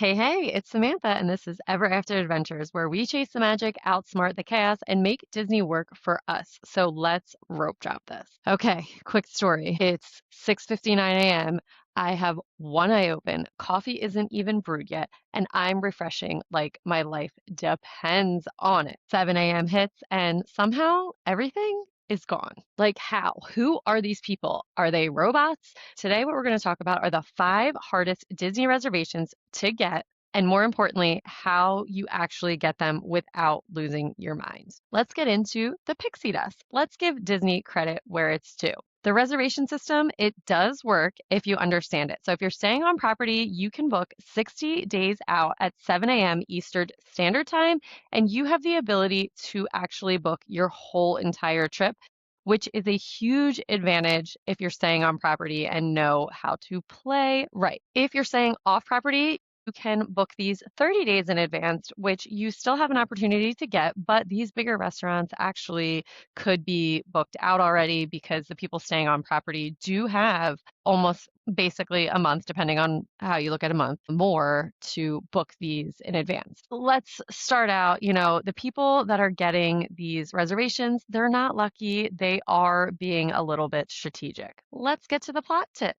Hey, it's Samantha, and this is Ever After Adventures, where we chase the magic, outsmart the chaos, and make Disney work for us. So let's rope drop this. Okay, quick story. It's 6:59 a.m. I have one eye open. Coffee isn't even brewed yet, and I'm refreshing like my life depends on it. 7 a.m. hits, and somehow everything is gone. Like, how? Who are these people? Are they robots? Today, what we're going to talk about are the five hardest Disney reservations to get, and more importantly, how you actually get them without losing your mind. Let's get into the pixie dust. Let's give Disney credit where it's due. The reservation system, it does work if you understand it. So if you're staying on property, you can book 60 days out at 7 a.m. Eastern Standard Time, and you have the ability to actually book your whole entire trip, which is a huge advantage if you're staying on property and know how to play right. If you're staying off property, you can book these 30 days in advance, which you still have an opportunity to get, but these bigger restaurants actually could be booked out already because the people staying on property do have almost basically a month, depending on how you look at a month, more to book these in advance. Let's start out, the people that are getting these reservations, they're not lucky. They are being a little bit strategic. Let's get to the plot tip.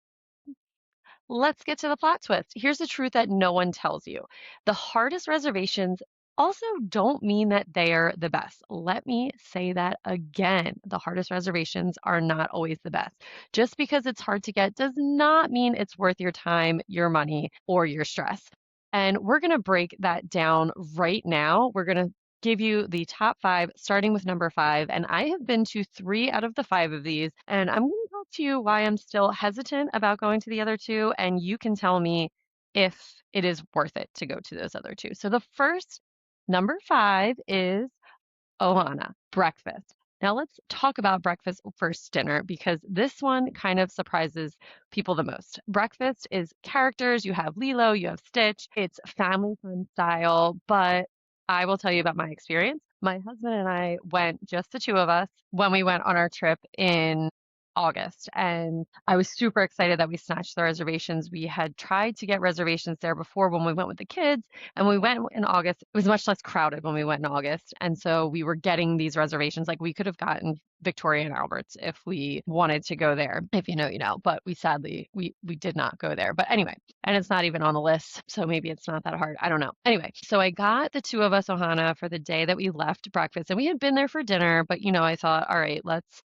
Let's get to the plot twist. Here's the truth that no one tells you. The hardest reservations also don't mean that they're the best. Let me say that again. The hardest reservations are not always the best. Just because it's hard to get does not mean it's worth your time, your money, or your stress. And we're going to break that down right now. We're going to give you the top five, starting with number five. And I have been to three out of the five of these. And I'm going to talk to you why I'm still hesitant about going to the other two. And you can tell me if it is worth it to go to those other two. So the first, number five, is Ohana, breakfast. Now let's talk about breakfast first dinner because this one kind of surprises people the most. Breakfast is characters. You have Lilo, you have Stitch. It's family fun style, but I will tell you about my experience. My husband and I went, just the two of us, when we went on our trip in August. And I was super excited that we snatched the reservations. We had tried to get reservations there before when we went with the kids, and we went in August. It was much less crowded when we went in August. And so we were getting these reservations. Like we could have gotten Victoria and Albert's if we wanted to go there. If you know, you know. But we sadly we did not go there. But anyway, and it's not even on the list, so maybe it's not that hard. I don't know. Anyway, so I got the two of us Ohana for the day that we left breakfast, and we had been there for dinner. But I thought, all right, let's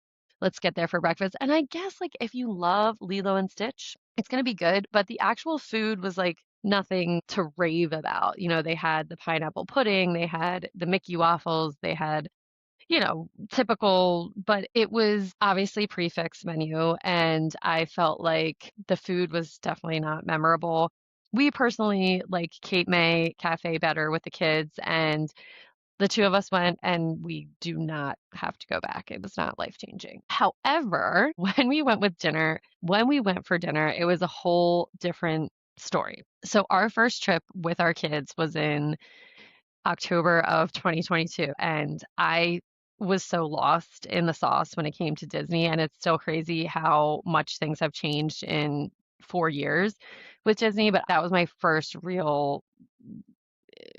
get there for breakfast. And I guess like if you love Lilo and Stitch, it's gonna be good. But the actual food was like nothing to rave about. They had the pineapple pudding, they had the Mickey waffles, they had typical, but it was obviously prefix menu, and I felt like the food was definitely not memorable. We personally like Cape May Cafe better with the kids, and the two of us went and we do not have to go back. It was not life-changing. However, when we went for dinner, it was a whole different story. So our first trip with our kids was in October of 2022, and I was so lost in the sauce when it came to Disney, and it's still crazy how much things have changed in 4 years with Disney, but that was my first real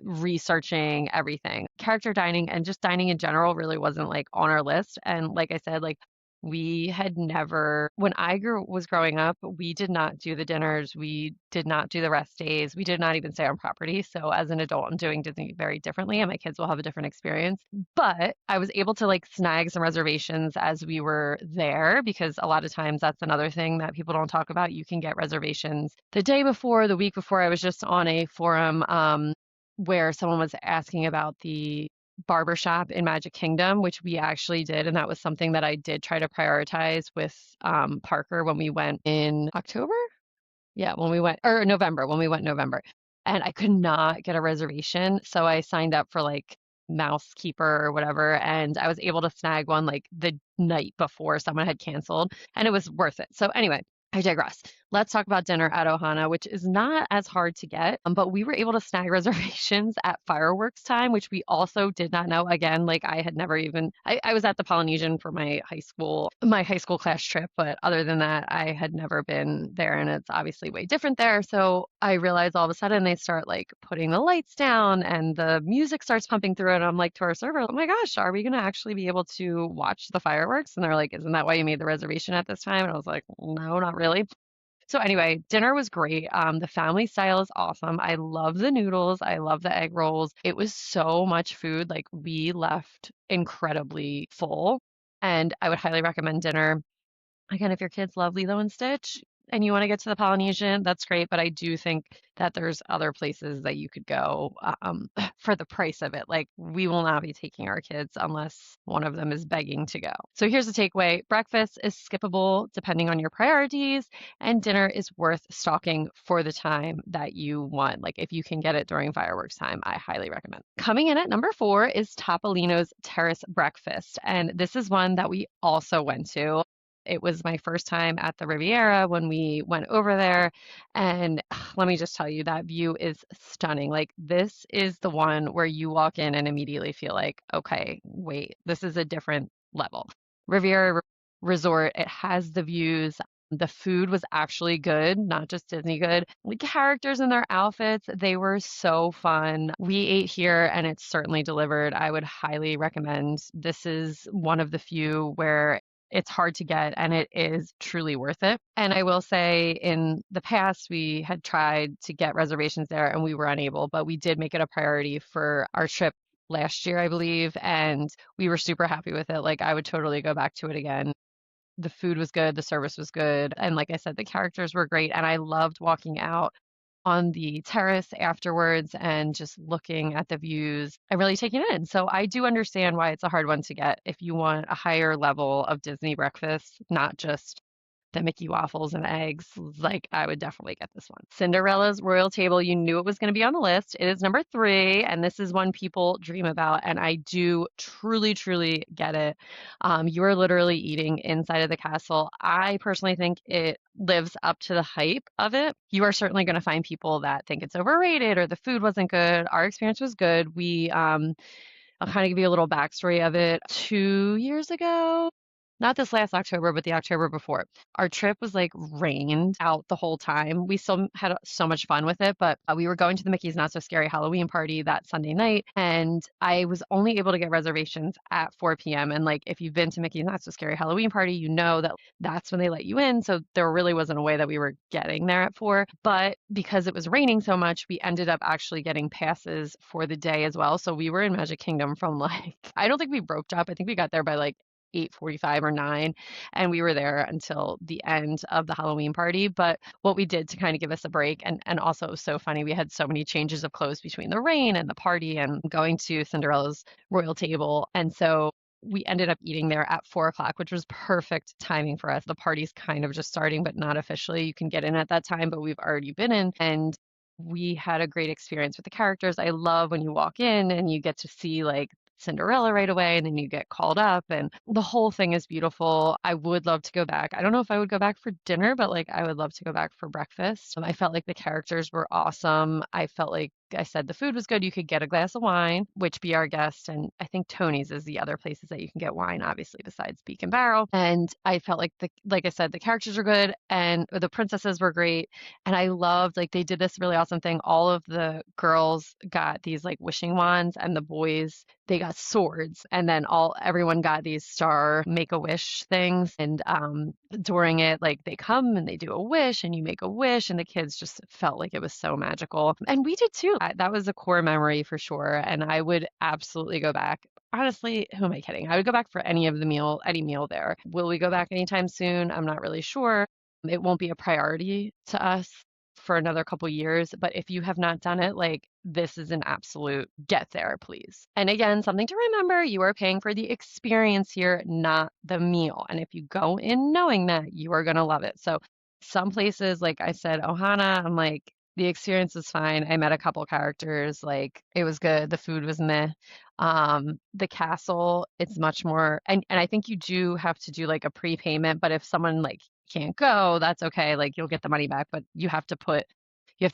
researching everything. Character dining and just dining in general really wasn't like on our list. And like I said, like we had never, when was growing up, we did not do the dinners. We did not do the rest days. We did not even stay on property. So as an adult, I'm doing Disney very differently, and my kids will have a different experience. But I was able to like snag some reservations as we were there because a lot of times that's another thing that people don't talk about. You can get reservations the day before, the week before. I was just on a forum where someone was asking about the barbershop in Magic Kingdom, which we actually did. And that was something that I did try to prioritize with Parker when we went in October. Yeah, when we went, or November, when we went November. And I could not get a reservation. So I signed up for like Mousekeeper or whatever. And I was able to snag one like the night before someone had canceled, and it was worth it. So anyway, I digress. Let's talk about dinner at Ohana, which is not as hard to get, but we were able to snag reservations at fireworks time, which we also did not know. Again, like I had never even, I was at the Polynesian for my high school class trip, but other than that, I had never been there, and it's obviously way different there. So I realized all of a sudden they start like putting the lights down and the music starts pumping through, and I'm like to our server, oh my gosh, are we gonna actually be able to watch the fireworks? And they're like, isn't that why you made the reservation at this time? And I was like, no, not really. So anyway, dinner was great. The family style is awesome. I love the noodles. I love the egg rolls. It was so much food. Like we left incredibly full, and I would highly recommend dinner. Again, if your kids love Lilo and Stitch and you want to get to the Polynesian, that's great. But I do think that there's other places that you could go for the price of it. Like, we will not be taking our kids unless one of them is begging to go. So here's the takeaway: breakfast is skippable depending on your priorities, and dinner is worth stalking for the time that you want. Like, if you can get it during fireworks time, I highly recommend. Coming in at number 4 is Topolino's Terrace Breakfast. And this is one that we also went to. It was my first time at the Riviera when we went over there. And let me just tell you, that view is stunning. Like, this is the one where you walk in and immediately feel like, okay, wait, this is a different level. Riviera Resort, it has the views. The food was actually good, not just Disney good. The characters in their outfits, they were so fun. We ate here and it's certainly delivered. I would highly recommend. This is one of the few where it's hard to get and it is truly worth it. And I will say, in the past, we had tried to get reservations there and we were unable, but we did make it a priority for our trip last year, I believe, and we were super happy with it. Like, I would totally go back to it again. The food was good, the service was good, and like I said, the characters were great, and I loved walking out on the terrace afterwards and just looking at the views and really taking it in. So I do understand why it's a hard one to get if you want a higher level of Disney breakfast, not just the Mickey waffles and eggs. Like, I would definitely get this one. Cinderella's Royal Table, you knew it was going to be on the list. It is number 3, and this is one people dream about, and I do truly, truly get it. You are literally eating inside of the castle. I personally think it lives up to the hype of it. You are certainly going to find people that think it's overrated or the food wasn't good. Our experience was good. I'll kind of give you a little backstory of it. 2 years ago, not this last October, but the October before, our trip was like rained out the whole time. We still had so much fun with it, but we were going to the Mickey's Not So Scary Halloween party that Sunday night, and I was only able to get reservations at 4 p.m. And like, if you've been to Mickey's Not So Scary Halloween party, you know that that's when they let you in. So there really wasn't a way that we were getting there at 4. But because it was raining so much, we ended up actually getting passes for the day as well. So we were in Magic Kingdom from like, I don't think we roped up. I think we got there by like 8:45 or 9, and we were there until the end of the Halloween party. But what we did to kind of give us a break, and also it was so funny, we had so many changes of clothes between the rain and the party and going to Cinderella's Royal Table. And so we ended up eating there at 4 o'clock, which was perfect timing for us. The party's kind of just starting, but not officially. You can get in at that time, but we've already been in. And we had a great experience with the characters. I love when you walk in and you get to see like Cinderella right away, and then you get called up, and the whole thing is beautiful. I would love to go back. I don't know if I would go back for dinner, but like, I would love to go back for breakfast. I felt like the characters were awesome. I felt like I said the food was good. You could get a glass of wine, which Be Our Guest, and I think Tony's is the other places that you can get wine, obviously, besides Beak and Barrel. And I felt like like I said, the characters were good and the princesses were great. And I loved, like, they did this really awesome thing. All of the girls got these like wishing wands, and the boys, they got swords. And then everyone got these star make-a-wish things. And during it, like, they come and they do a wish and you make a wish, and the kids just felt like it was so magical. And we did too. That was a core memory for sure. And I would absolutely go back. Honestly, who am I kidding? I would go back for any meal there. Will we go back anytime soon? I'm not really sure. It won't be a priority to us for another couple years, but if you have not done it, like, this is an absolute get there, please. And again, something to remember, you are paying for the experience here, not the meal. And if you go in knowing that, you are going to love it. So some places, like I said, Ohana, I'm like, the experience was fine. I met a couple characters, like, it was good. The food was meh. The castle, it's much more, and I think you do have to do like a prepayment, but if someone like can't go, that's okay. Like you'll get the money back, but you have to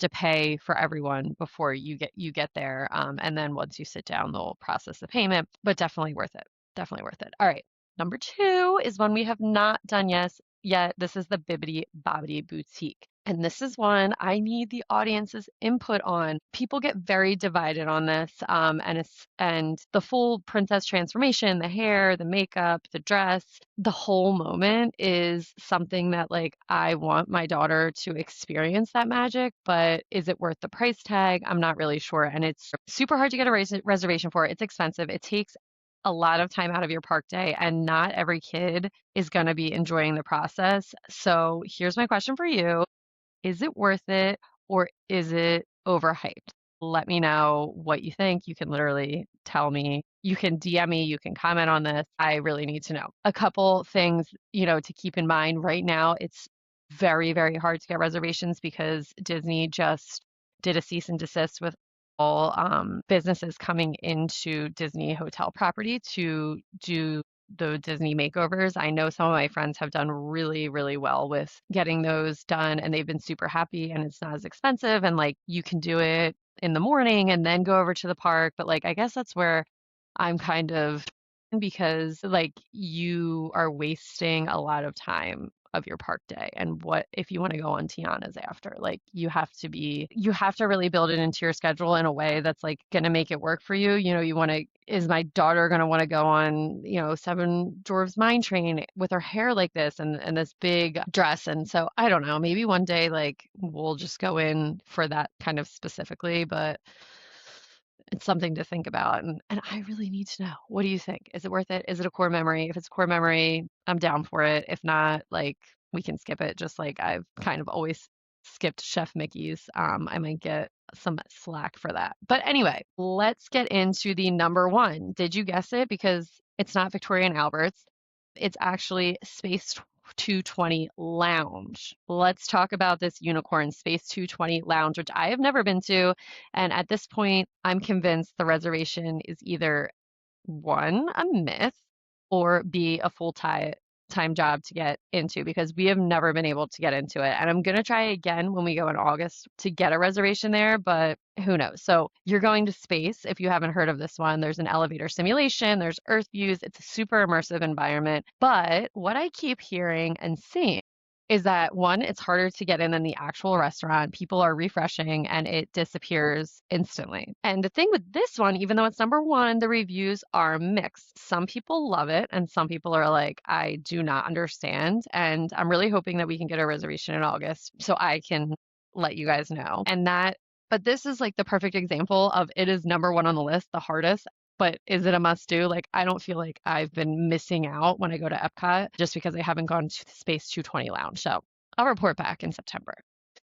pay for everyone before you get there. And then once you sit down, they'll process the payment, but definitely worth it. Definitely worth it. All right. Number two is one we have not done yet. This is the Bibbidi Bobbidi Boutique. And this is one I need the audience's input on. People get very divided on this, and the full princess transformation, the hair, the makeup, the dress, the whole moment is something that like I want my daughter to experience that magic, but is it worth the price tag? I'm not really sure, and it's super hard to get a reservation for. It's expensive. It takes a lot of time out of your park day, and not every kid is going to be enjoying the process. So here's my question for you. Is it worth it or is it overhyped? Let me know what you think. You can literally tell me. You can DM me, you can comment on this. I really need to know. A couple things, to keep in mind right now. It's very, very hard to get reservations because Disney just did a cease and desist with all businesses coming into Disney hotel property to do the Disney makeovers. I know some of my friends have done really, really well with getting those done and they've been super happy and it's not as expensive and like you can do it in the morning and then go over to the park. But like I guess that's where I'm kind of because like you are wasting a lot of time of your park day and what if you want to go on Tiana's after like you have to really build it into your schedule in a way that's like going to make it work for you. You want to is my daughter going to want to go on Seven Dwarfs Mine Train with her hair like this and this big dress? And so I don't know, maybe one day like we'll just go in for that kind of specifically, but it's something to think about. And I really need to know. What do you think? Is it worth it? Is it a core memory? If it's a core memory, I'm down for it. If not, like we can skip it, just like I've kind of always skipped Chef Mickey's. I might get some slack for that. But anyway, let's get into the number one. Did you guess it? Because it's not Victoria and Albert's. It's actually Space 220 Lounge. Let's talk about this unicorn Space 220 Lounge, which I have never been to. And at this point, I'm convinced the reservation is either one, a myth, or B, a full time job to get into because we have never been able to get into it. And I'm going to try again when we go in August to get a reservation there, but who knows? So you're going to space if you haven't heard of this one. There's an elevator simulation, there's earth views, it's a super immersive environment. But what I keep hearing and seeing is that one, it's harder to get in than the actual restaurant. People are refreshing and it disappears instantly. And the thing with this one, even though it's number one, the reviews are mixed. Some people love it and some people are like, I do not understand. And I'm really hoping that we can get a reservation in August so I can let you guys know. But this is like the perfect example of it is number one on the list, the hardest. But is it a must do? Like, I don't feel like I've been missing out when I go to Epcot just because I haven't gone to the Space 220 Lounge. So I'll report back in September.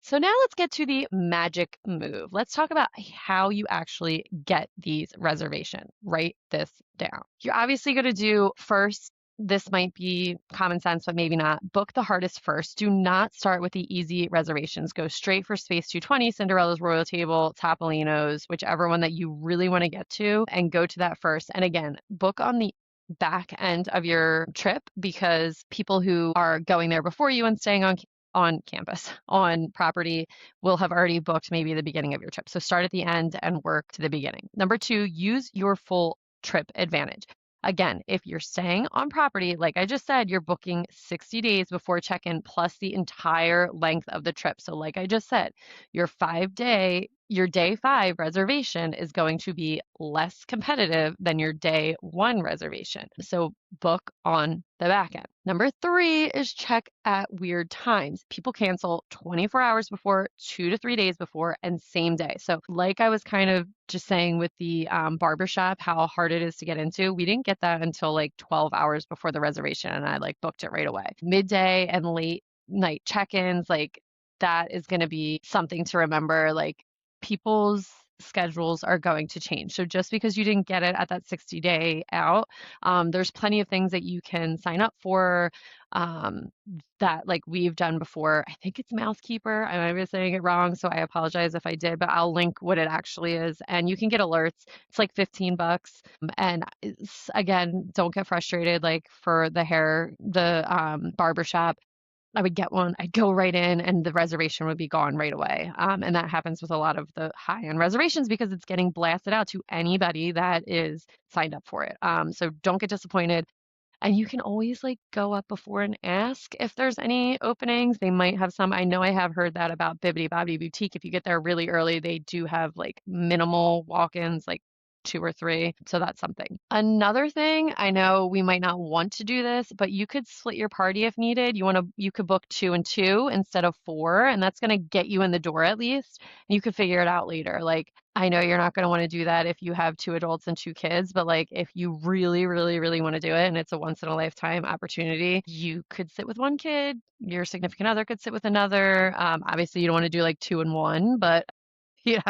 So now let's get to the magic move. Let's talk about how you actually get these reservations. Write this down. You're obviously going to do first. This might be common sense, but maybe not. Book the hardest first. Do not start with the easy reservations. Go straight for Space 220, Cinderella's Royal Table, Topolino's, whichever one that you really want to get to, and go to that first. And again, book on the back end of your trip because people who are going there before you and staying on campus, on property, will have already booked maybe the beginning of your trip. So start at the end and work to the beginning. Number two, use your full trip advantage. Again, if you're staying on property, like I just said, you're booking 60 days before check-in plus the entire length of the trip. So like I just said, your day 5 reservation is going to be less competitive than your day 1 reservation. So book on the back end. Number 3 is check at weird times. People cancel 24 hours before, 2 to 3 days before, and same day. So like I was kind of just saying with the barbershop, how hard it is to get into, we didn't get that until like 12 hours before the reservation and I like booked it right away. Midday and late night check-ins, like that is going to be something to remember. Like people's schedules are going to change. So just because you didn't get it at that 60-day out, there's plenty of things that you can sign up for that like we've done before. I think it's Mouthkeeper. I might be saying it wrong, so I apologize if I did, but I'll link what it actually is. And you can get alerts. It's like $15. And again, don't get frustrated like for the barbershop. I would get one, I'd go right in, and the reservation would be gone right away. And that happens with a lot of the high-end reservations because it's getting blasted out to anybody that is signed up for it. So don't get disappointed. And you can always like go up before and ask if there's any openings. They might have some. I know I have heard that about Bibbidi Bobbidi Boutique. If you get there really early, they do have like minimal walk-ins, like two or three. So that's something. Another thing, I know we might not want to do this, but you could split your party if needed. You could book two and two instead of four, and that's going to get you in the door at least. You could figure it out later. Like I know you're not going to want to do that if you have two adults and two kids, but like if you really, really, really want to do it and it's a once in a lifetime opportunity, you could sit with one kid, your significant other could sit with another. Obviously, you don't want to do like two and one, but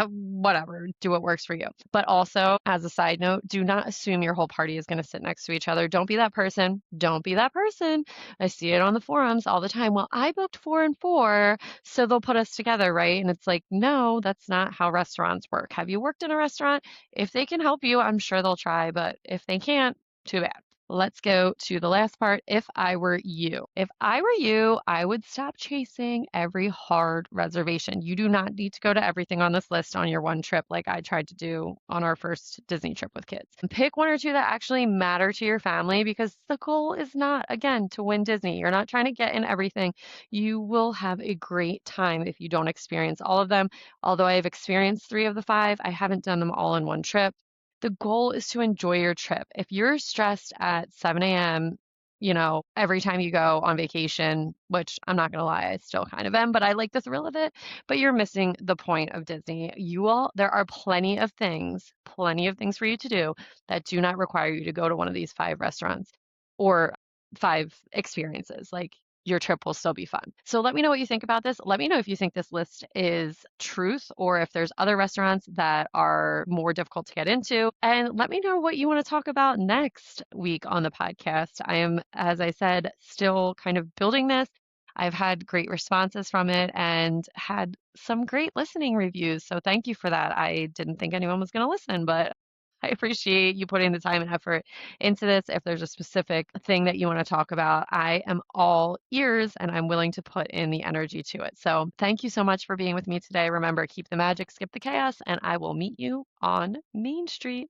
whatever, do what works for you. But also, as a side note, do not assume your whole party is going to sit next to each other. Don't be that person. Don't be that person. I see it on the forums all the time. Well, I booked four and four, so they'll put us together, right? And it's like, no, that's not how restaurants work. Have you worked in a restaurant? If they can help you, I'm sure they'll try, but if they can't, too bad. Let's go to the last part. If I were you, if I were you, I would stop chasing every hard reservation. You do not need to go to everything on this list on your one trip like I tried to do on our first Disney trip with kids. Pick one or two that actually matter to your family because the goal is not, again, to win Disney. You're not trying to get in everything. You will have a great time if you don't experience all of them. Although I have experienced three of the five, I haven't done them all in one trip. The goal is to enjoy your trip. If you're stressed at 7 a.m., every time you go on vacation, which I'm not going to lie, I still kind of am, but I like the thrill of it, but you're missing the point of Disney. There are plenty of things for you to do that do not require you to go to one of these five restaurants or five experiences. Like your trip will still be fun. So let me know what you think about this. Let me know if you think this list is truth or if there's other restaurants that are more difficult to get into. And let me know what you want to talk about next week on the podcast. I am, as I said, still kind of building this. I've had great responses from it and had some great listening reviews. So thank you for that. I didn't think anyone was going to listen, but I appreciate you putting the time and effort into this. If there's a specific thing that you want to talk about, I am all ears and I'm willing to put in the energy to it. So thank you so much for being with me today. Remember, keep the magic, skip the chaos, and I will meet you on Main Street.